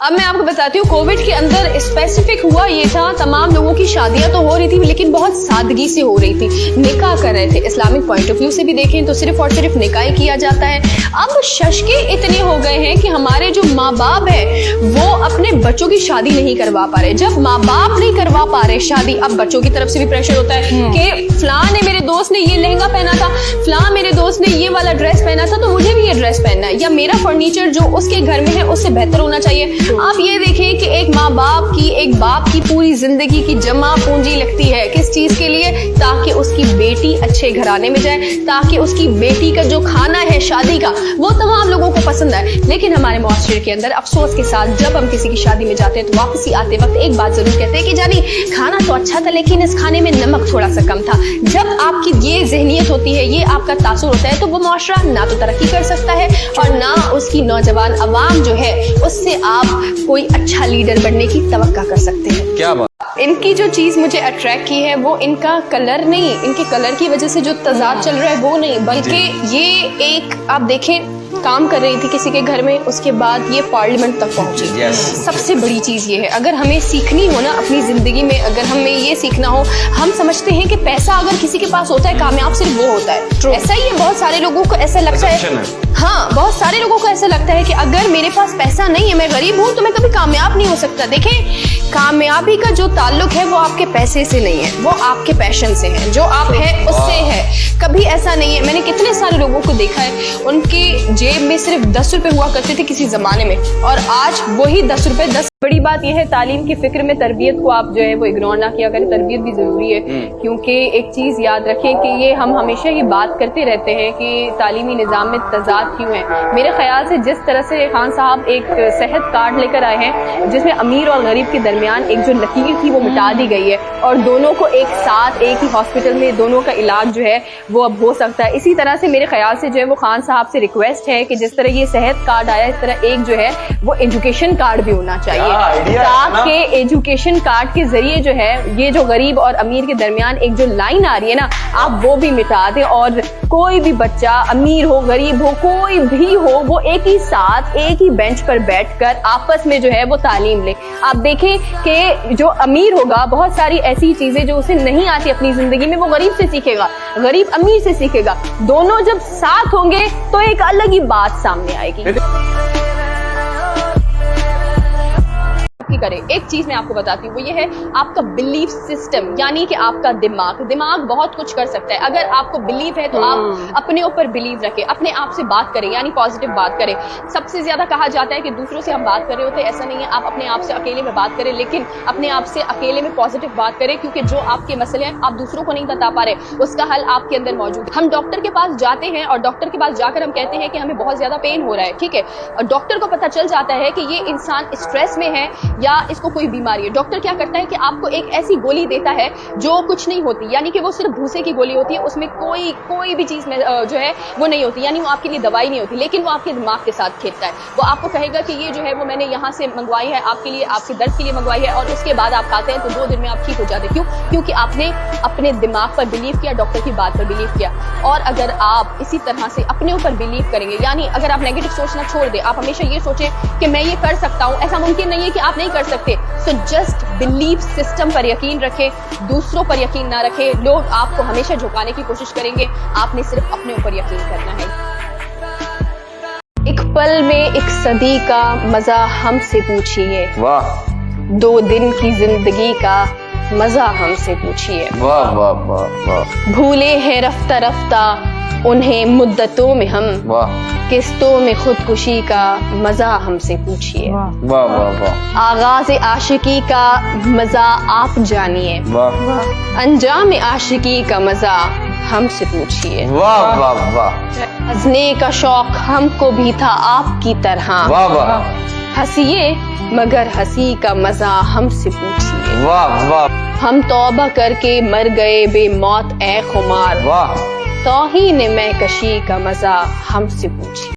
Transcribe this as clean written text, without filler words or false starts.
اب میں آپ کو بتاتی ہوں کووڈ کے اندر اسپیسیفک ہوا یہ تھا, تمام لوگوں کی شادیاں تو ہو رہی تھی لیکن بہت سادگی سے ہو رہی تھی, نکاح کر رہے تھے. اسلامک پوائنٹ آف ویو سے بھی دیکھیں تو صرف اور صرف نکاح کیا جاتا ہے. اب ششکے اتنے ہو گئے ہیں کہ ہمارے جو ماں باپ ہیں وہ اپنے بچوں کی شادی نہیں کروا پا رہے. جب ماں باپ نہیں کروا پا رہے شادی, اب بچوں کی طرف سے بھی پریشر ہوتا ہے کہ فلاں نے میرے دوست نے یہ لہنگا پہنا تھا, فلاں میرے دوست نے یہ والا ڈریس پہنا تھا تو مجھے بھی یہ ڈریس پہننا ہے, یا میرا فرنیچر جو اس کے گھر میں ہے اس سے بہتر ہونا چاہیے. آپ یہ دیکھیں کہ ایک ماں باپ کی, ایک باپ کی پوری زندگی کی جمع پونجی لگتی ہے کس چیز کے لیے, تاکہ اس کی بیٹی اچھے گھرانے میں جائے, تاکہ اس کی بیٹی کا جو کھانا ہے شادی کا وہ تمام لوگوں کو پسند آئے. لیکن ہمارے معاشرے کے اندر افسوس کے ساتھ جب ہم کسی کی شادی میں جاتے ہیں تو واپسی آتے وقت ایک بات ضرور کہتے ہیں کہ جانی کھانا تو اچھا تھا لیکن اس کھانے میں نمک تھوڑا سا کم تھا. جب آپ کی یہ ذہنیت ہوتی ہے, یہ آپ کا تاثر ہوتا ہے, تو وہ معاشرہ نہ تو ترقی کر سکتا ہے اور نہ اس کی نوجوان عوام جو ہے اس سے آپ کوئی اچھا لیڈر بننے کی توقع کر سکتے ہیں. کیا بات. ان کی جو چیز مجھے اٹریکٹ کی ہے وہ ان کا کلر نہیں, ان کے کلر کی وجہ سے جو تضاد چل رہا ہے وہ نہیں, بلکہ یہ ایک آپ دیکھیں کام کر رہی تھی کسی کے گھر میں, اس کے بعد یہ پارلیمنٹ تک پہنچی. سب سے بڑی چیز یہ ہے, اگر ہمیں سیکھنی ہو نا اپنی زندگی میں, اگر ہمیں یہ سیکھنا ہو, ہم سمجھتے ہیں کہ پیسہ اگر کسی کے پاس ہوتا ہے کامیاب صرف وہ ہوتا ہے. ایسا ہی ہے, بہت سارے لوگوں کو ایسا لگتا ہے, ہاں بہت سارے لوگوں کو ایسا لگتا ہے کہ اگر میرے پاس پیسہ نہیں ہے, میں غریب ہوں, تو میں کبھی کامیاب نہیں ہو سکتا. دیکھیں کامیابی کا جو تعلق ہے وہ آپ کے پیسے سے نہیں ہے, وہ آپ کے پیشن سے ہے, جو آپ ہے اس سے ہے. کبھی ایسا نہیں ہے, میں نے کتنے سارے لوگوں کو دیکھا ہے ان کی جیب میں صرف 10 روپے ہوا کرتے تھے کسی زمانے میں, اور آج وہی 10 روپے 10. بڑی بات یہ ہے تعلیم کی فکر میں تربیت کو آپ جو ہے وہ اگنور نہ کیا کریں. تربیت بھی ضروری ہے, کیونکہ ایک چیز یاد رکھیں کہ یہ ہم ہمیشہ یہ بات کرتے رہتے ہیں کہ تعلیمی نظام میں تضاد کیوں ہے. میرے خیال سے جس طرح سے خان صاحب ایک صحت کارڈ لے کر آئے ہیں جس میں امیر اور غریب کے درمیان ایک جو لکیر تھی وہ مٹا دی گئی ہے, اور دونوں کو ایک ساتھ ایک ہی ہاسپٹل میں دونوں کا علاج جو ہے وہ اب ہو سکتا ہے. اسی طرح سے میرے خیال سے جو ہے وہ خان صاحب سے ریکویسٹ ہے کہ جس طرح یہ صحت کارڈ آیا اس طرح ایک جو ہے وہ ایجوکیشن کارڈ بھی ہونا چاہیے, تاکہ ایجوکیشن کارڈ کے ذریعے جو ہے یہ جو غریب اور امیر کے درمیان ایک جو لائن آ رہی ہے نا آپ وہ بھی مٹا دیں, اور کوئی بھی بچہ امیر ہو غریب ہو کوئی بھی ہو وہ ایک ہی ساتھ ایک ہی بینچ پر بیٹھ کر آپس میں جو ہے وہ تعلیم لے. آپ دیکھیں کہ جو امیر ہوگا بہت ساری ایسی چیزیں جو اسے نہیں آتی اپنی زندگی میں وہ غریب سے سیکھے گا, غریب امیر سے سیکھے گا, دونوں جب ساتھ ہوں گے تو ایک الگ ہی بات سامنے آئے گی. کرے ایک چیز میں آپ کو بتاتی ہوں وہ یہ ہے آپ کا بلیف سسٹم, یعنی کہ آپ کا دماغ بہت کچھ کر سکتا ہے. اگر آپ کو بلیف ہے تو آپ اپنے اوپر بلیو رکھیں, اپنے آپ سے بات کریں, یعنی پازیٹیو بات کریں. سب سے زیادہ کہا جاتا ہے کہ دوسروں سے ہم بات کر رہے ہوتے ہیں, ایسا نہیں ہے, آپ اپنے آپ سے اکیلے میں بات کریں, لیکن اپنے آپ سے اکیلے میں پازیٹیو بات کریں, کیونکہ جو آپ کے مسئلے ہیں آپ دوسروں کو نہیں بتا پا رہے, اس کا حل آپ کے اندر موجود. ہم ڈاکٹر کے پاس جاتے ہیں اور ڈاکٹر کے پاس جا کر ہم کہتے ہیں کہ ہمیں بہت زیادہ پین ہو رہا ہے, ٹھیک ہے, اور ڈاکٹر کو پتہ چل جاتا ہے کہ یہ انسان اسٹریس میں ہے یا اس کو کوئی بیماری ہے. ڈاکٹر کیا کرتا ہے کہ آپ کو ایک ایسی گولی دیتا ہے جو کچھ نہیں ہوتی, یعنی کہ وہ صرف بھوسے کی گولی ہوتی ہے, اس میں کوئی بھی چیز میں جو ہے وہ نہیں ہوتی, یعنی وہ آپ کے لیے دوائی نہیں ہوتی, لیکن وہ آپ کے دماغ کے ساتھ کھیلتا ہے. وہ آپ کو کہے گا کہ یہ جو ہے وہ میں نے یہاں سے منگوائی ہے آپ کے لیے, آپ کے درد کے لیے منگوائی ہے, اور اس کے بعد آپ کھاتے ہیں تو 2 دن میں آپ ٹھیک ہو جاتے. کیوں؟ کیونکہ آپ نے اپنے دماغ پر بلیو کیا, ڈاکٹر کی بات پر بلیو کیا. اور اگر آپ اسی طرح سے اپنے اوپر بلیو کریں گے, یعنی اگر آپ نیگیٹو سوچنا چھوڑ دیں, آپ ہمیشہ یہ سوچیں کہ میں یہ کر سکتا ہوں, ایسا ممکن نہیں ہے کہ آپ نہیں کر سکتے. سو جسٹ بلیف سسٹم پر یقین رکھیں, دوسروں پر یقین نہ رکھیں. لوگ آپ کو ہمیشہ جھکانے کی کوشش کریں گے, آپ نے صرف اپنے اوپر یقین کرنا ہے. ایک پل میں ایک صدی کا مزہ ہم سے پوچھیے, 2 دن کی زندگی کا مزہ ہم سے پوچھیے. بھولے ہیں رفتہ رفتہ انہیں مدتوں میں ہم, قسطوں میں خودکشی کا مزہ ہم سے پوچھیے. آغاز عاشقی کا مزہ آپ جانیے, انجام عاشقی کا مزہ ہم سے پوچھیے. ہنسنے کا شوق ہم کو بھی تھا آپ کی طرح, ہنسیے مگر ہنسی کا مزہ ہم سے پوچھیے. ہم توبہ کر کے مر گئے بے موت اے خمار, توہین میں کشی کا مزہ ہم سے پوچھیے.